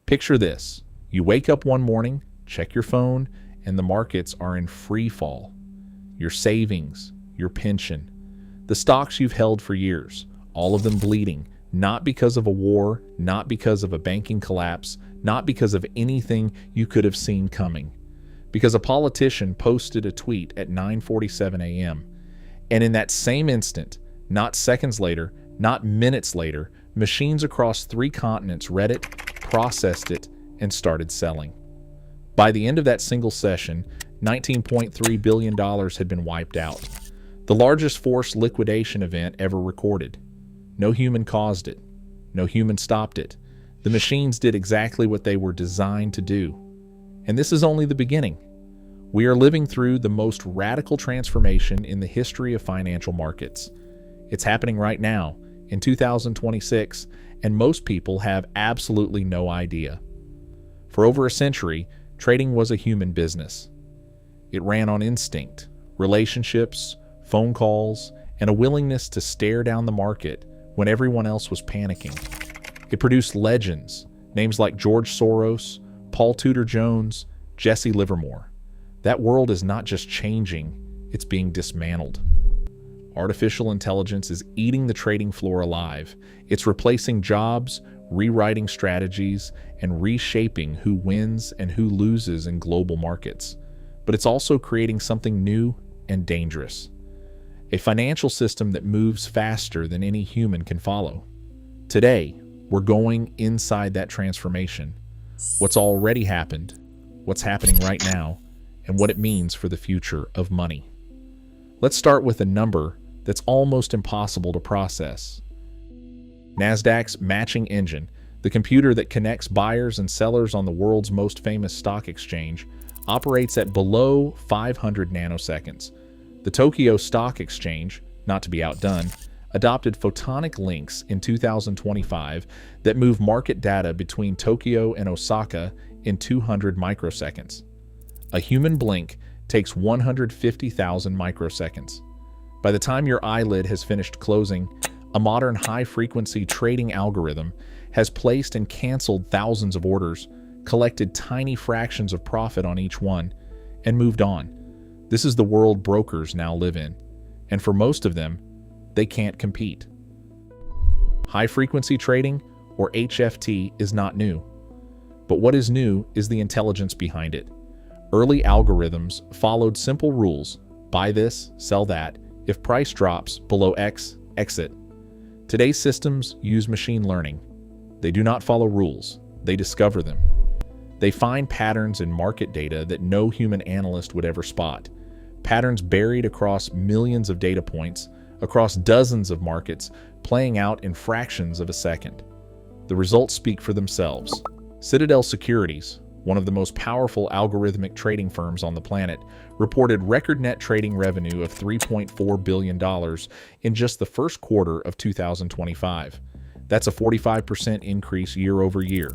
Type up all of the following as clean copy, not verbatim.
Picture this. You wake up one morning, check your phone, and the markets are in free fall. Your savings, your pension, the stocks you've held for years, all of them bleeding, not because of a war, not because of a banking collapse, not because of anything you could have seen coming. Because a politician posted a tweet at 9:47 a.m. And in that same instant, not seconds later, not minutes later, machines across 3 continents read it, processed it, and started selling. By the end of that single session, $19.3 billion had been wiped out. The largest forced liquidation event ever recorded. No human caused it. No human stopped it. The machines did exactly what they were designed to do. And this is only the beginning. We are living through the most radical transformation in the history of financial markets. It's happening right now, in 2026, and most people have absolutely no idea. For over a century, trading was a human business. It ran on instinct, relationships, phone calls, and a willingness to stare down the market when everyone else was panicking. It produced legends, names like George Soros, Paul Tudor Jones, Jesse Livermore. That world is not just changing, it's being dismantled. Artificial intelligence is eating the trading floor alive. It's replacing jobs, rewriting strategies, and reshaping who wins and who loses in global markets. But it's also creating something new and dangerous. A financial system that moves faster than any human can follow. Today, we're going inside that transformation. What's already happened, what's happening right now, and what it means for the future of money. Let's start with a number that's almost impossible to process. Nasdaq's matching engine, the computer that connects buyers and sellers on the world's most famous stock exchange, operates at below 500 nanoseconds. The Tokyo Stock Exchange, not to be outdone, adopted photonic links in 2025 that move market data between Tokyo and Osaka in 200 microseconds. A human blink takes 150,000 microseconds. By the time your eyelid has finished closing, a modern high-frequency trading algorithm has placed and canceled thousands of orders, collected tiny fractions of profit on each one, and moved on. This is the world brokers now live in, and for most of them, they can't compete. High-frequency trading, or HFT, is not new. But what is new is the intelligence behind it. Early algorithms followed simple rules: buy this, sell that, if price drops below X, exit. Today's systems use machine learning. They do not follow rules, they discover them. They find patterns in market data that no human analyst would ever spot. Patterns buried across millions of data points, across dozens of markets, playing out in fractions of a second. The results speak for themselves. Citadel Securities, one of the most powerful algorithmic trading firms on the planet, reported record net trading revenue of $3.4 billion in just the first quarter of 2025. That's a 45% increase year over year.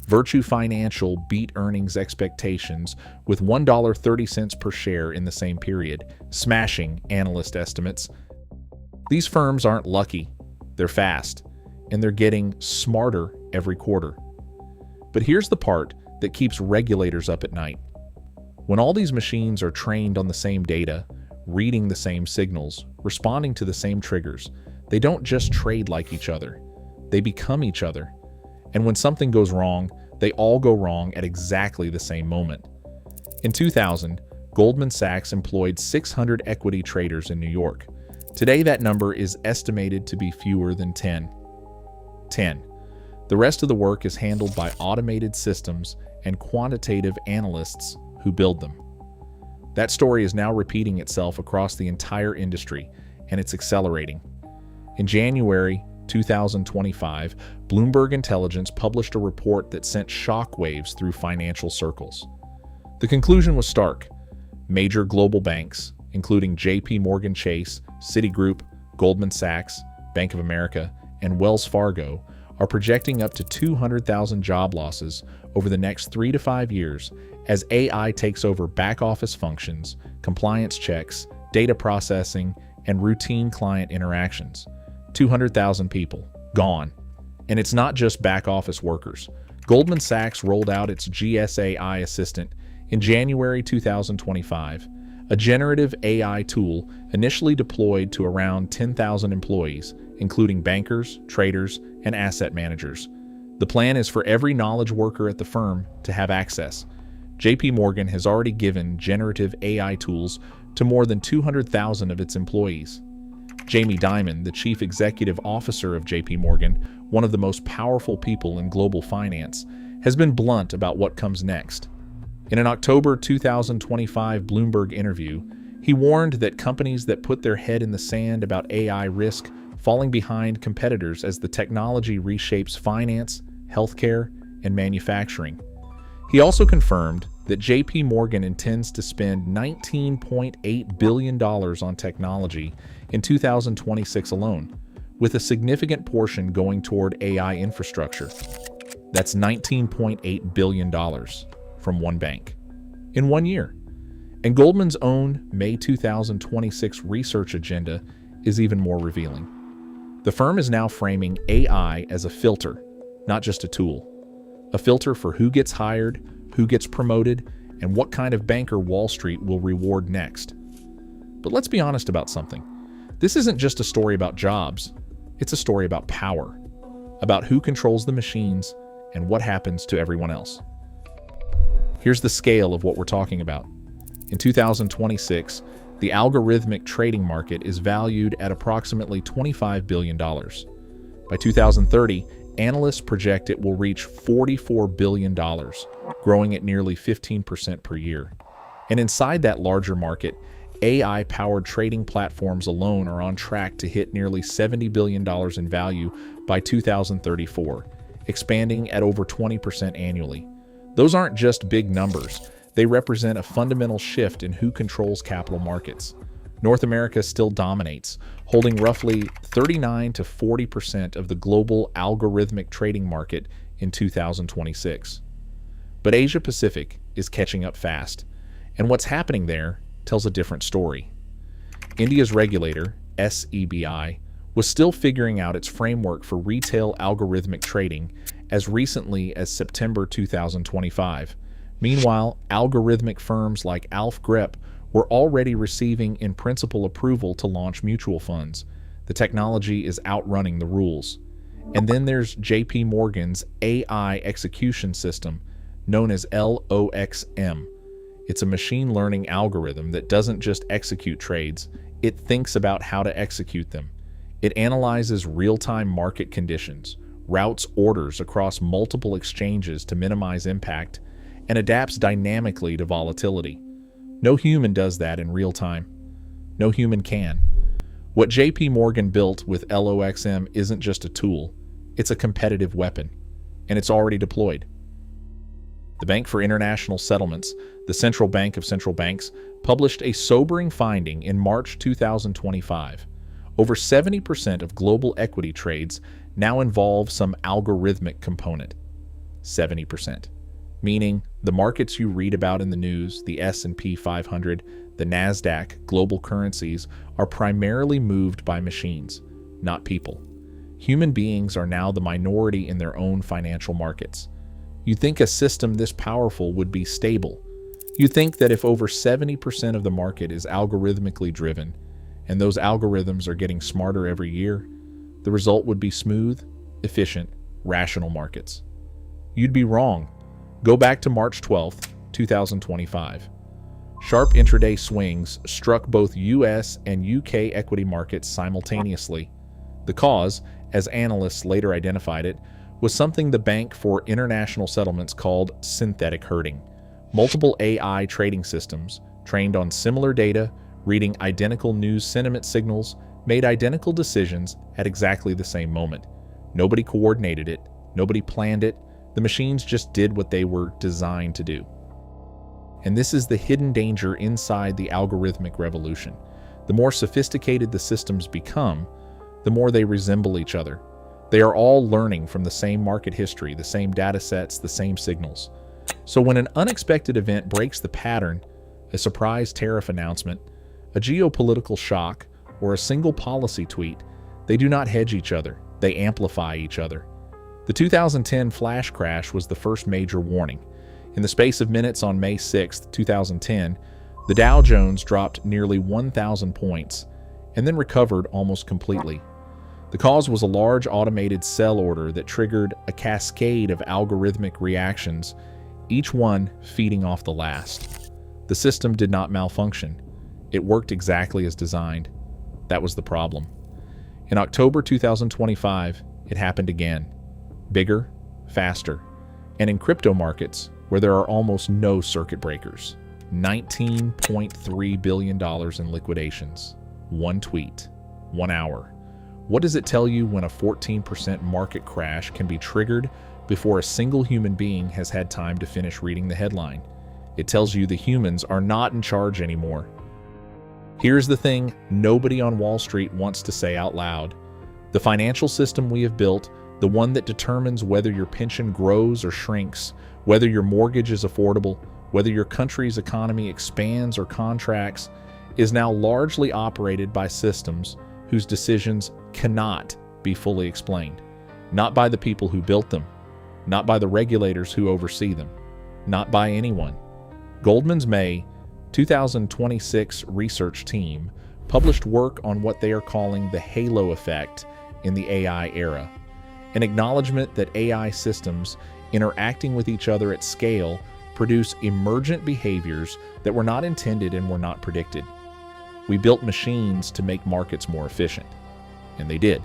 Virtu Financial beat earnings expectations with $1.30 per share in the same period, smashing analyst estimates. These firms aren't lucky, they're fast, and they're getting smarter every quarter. But here's the part that keeps regulators up at night. When all these machines are trained on the same data, reading the same signals, responding to the same triggers, they don't just trade like each other, they become each other. And when something goes wrong, they all go wrong at exactly the same moment. In 2000, Goldman Sachs employed 600 equity traders in New York. Today that number is estimated to be fewer than 10. The rest of the work is handled by automated systems and quantitative analysts who build them. That story is now repeating itself across the entire industry, and it's accelerating. In January 2025, Bloomberg Intelligence published a report that sent shockwaves through financial circles. The conclusion was stark. Major global banks, including JPMorgan Chase, Citigroup, Goldman Sachs, Bank of America, and Wells Fargo, are projecting up to 200,000 job losses over the next 3 to 5 years as AI takes over back-office functions, compliance checks, data processing, and routine client interactions. 200,000 people, gone. And it's not just back-office workers. Goldman Sachs rolled out its GSAI Assistant in January 2025, a generative AI tool initially deployed to around 10,000 employees, including bankers, traders, and asset managers. The plan is for every knowledge worker at the firm to have access. JPMorgan has already given generative AI tools to more than 200,000 of its employees. Jamie Dimon, the chief executive officer of JPMorgan, one of the most powerful people in global finance, has been blunt about what comes next. In an October 2025 Bloomberg interview, he warned that companies that put their head in the sand about AI risk falling behind competitors as the technology reshapes finance, healthcare, and manufacturing. He also confirmed that JPMorgan intends to spend $19.8 billion on technology in 2026 alone, with a significant portion going toward AI infrastructure. That's $19.8 billion from one bank in 1 year. And Goldman's own May 2026 research agenda is even more revealing. The firm is now framing AI as a filter, not just a tool. A filter for who gets hired, who gets promoted, and what kind of banker Wall Street will reward next. But let's be honest about something. This isn't just a story about jobs. It's a story about power, about who controls the machines and what happens to everyone else. Here's the scale of what we're talking about. In 2026, the algorithmic trading market is valued at approximately $25 billion. By 2030, analysts project it will reach $44 billion, growing at nearly 15% per year. And inside that larger market, AI-powered trading platforms alone are on track to hit nearly $70 billion in value by 2034, expanding at over 20% annually. Those aren't just big numbers. They represent a fundamental shift in who controls capital markets. North America still dominates, holding roughly 39 to 40% of the global algorithmic trading market in 2026. But Asia Pacific is catching up fast, and what's happening there tells a different story. India's regulator, SEBI, was still figuring out its framework for retail algorithmic trading as recently as September 2025. Meanwhile, algorithmic firms like Alf Grep were already receiving in-principle approval to launch mutual funds. The technology is outrunning the rules. And then there's JPMorgan's AI execution system, known as LOXM. It's a machine learning algorithm that doesn't just execute trades, it thinks about how to execute them. It analyzes real-time market conditions, routes orders across multiple exchanges to minimize impact, and adapts dynamically to volatility. No human does that in real time. No human can. What JPMorgan built with LOXM isn't just a tool, it's a competitive weapon, and it's already deployed. The Bank for International Settlements, the central bank of central banks, published a sobering finding in March 2025. Over 70% of global equity trades now involve some algorithmic component. 70%. Meaning the markets you read about in the news, the S&P 500, the NASDAQ, global currencies, are primarily moved by machines, not people. Human beings are now the minority in their own financial markets. You'd think a system this powerful would be stable. You'd think that if over 70% of the market is algorithmically driven, and those algorithms are getting smarter every year, the result would be smooth, efficient, rational markets. You'd be wrong. Go back to March 12, 2025. Sharp intraday swings struck both US and UK equity markets simultaneously. The cause, as analysts later identified it, was something the Bank for International Settlements called synthetic herding. Multiple AI trading systems, trained on similar data, reading identical news sentiment signals, made identical decisions at exactly the same moment. Nobody coordinated it, nobody planned it, the machines just did what they were designed to do. And this is the hidden danger inside the algorithmic revolution. The more sophisticated the systems become, the more they resemble each other. They are all learning from the same market history, the same data sets, the same signals. So when an unexpected event breaks the pattern, a surprise tariff announcement, a geopolitical shock, or a single policy tweet, they do not hedge each other, they amplify each other. The 2010 flash crash was the first major warning. In the space of minutes on May 6, 2010, the Dow Jones dropped nearly 1,000 points and then recovered almost completely. The cause was a large automated sell order that triggered a cascade of algorithmic reactions, each one feeding off the last. The system did not malfunction. It worked exactly as designed. That was the problem. In October 2025, it happened again. Bigger, faster, and in crypto markets where there are almost no circuit breakers. $19.3 billion in liquidations. One tweet. 1 hour. What does it tell you when a 14% market crash can be triggered before a single human being has had time to finish reading the headline? It tells you the humans are not in charge anymore. Here's the thing nobody on Wall Street wants to say out loud. The financial system we have built, the one that determines whether your pension grows or shrinks, whether your mortgage is affordable, whether your country's economy expands or contracts, is now largely operated by systems whose decisions cannot be fully explained. Not by the people who built them, not by the regulators who oversee them, not by anyone. Goldman's May 2026 research team published work on what they are calling the halo effect in the AI era, an acknowledgement that AI systems interacting with each other at scale produce emergent behaviors that were not intended and were not predicted. We built machines to make markets more efficient, and they did.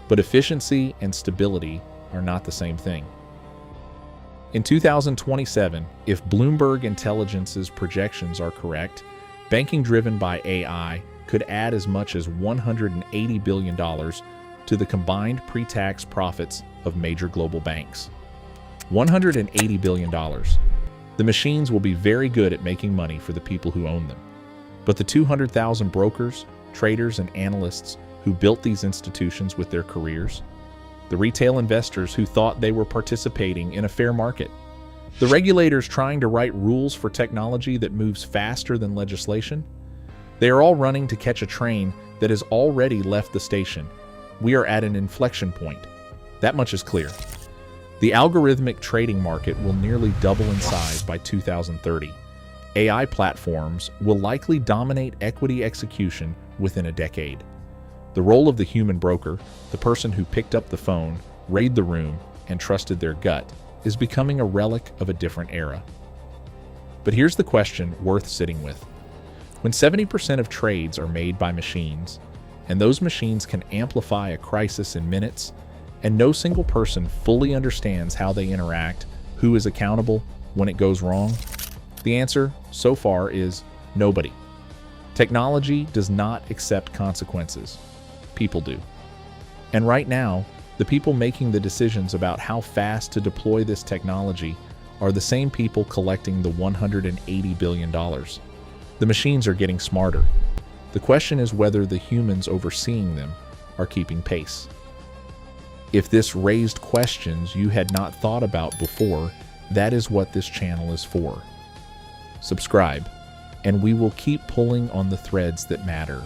But efficiency and stability are not the same thing. In 2027, if Bloomberg Intelligence's projections are correct, banking driven by AI could add as much as $180 billion to the combined pre-tax profits of major global banks. $180 billion. The machines will be very good at making money for the people who own them. But the 200,000 brokers, traders, and analysts who built these institutions with their careers, the retail investors who thought they were participating in a fair market, the regulators trying to write rules for technology that moves faster than legislation, they are all running to catch a train that has already left the station. We are at an inflection point. That much is clear. The algorithmic trading market will nearly double in size by 2030. AI platforms will likely dominate equity execution within a decade. The role of the human broker, the person who picked up the phone, read the room, and trusted their gut, is becoming a relic of a different era. But here's the question worth sitting with. When 70% of trades are made by machines, and those machines can amplify a crisis in minutes, and no single person fully understands how they interact, who is accountable when it goes wrong, the answer, so far, is nobody. Technology does not accept consequences. People do. And right now, the people making the decisions about how fast to deploy this technology are the same people collecting the $180 billion. The machines are getting smarter. The question is whether the humans overseeing them are keeping pace. If this raised questions you had not thought about before, that is what this channel is for. Subscribe, and we will keep pulling on the threads that matter.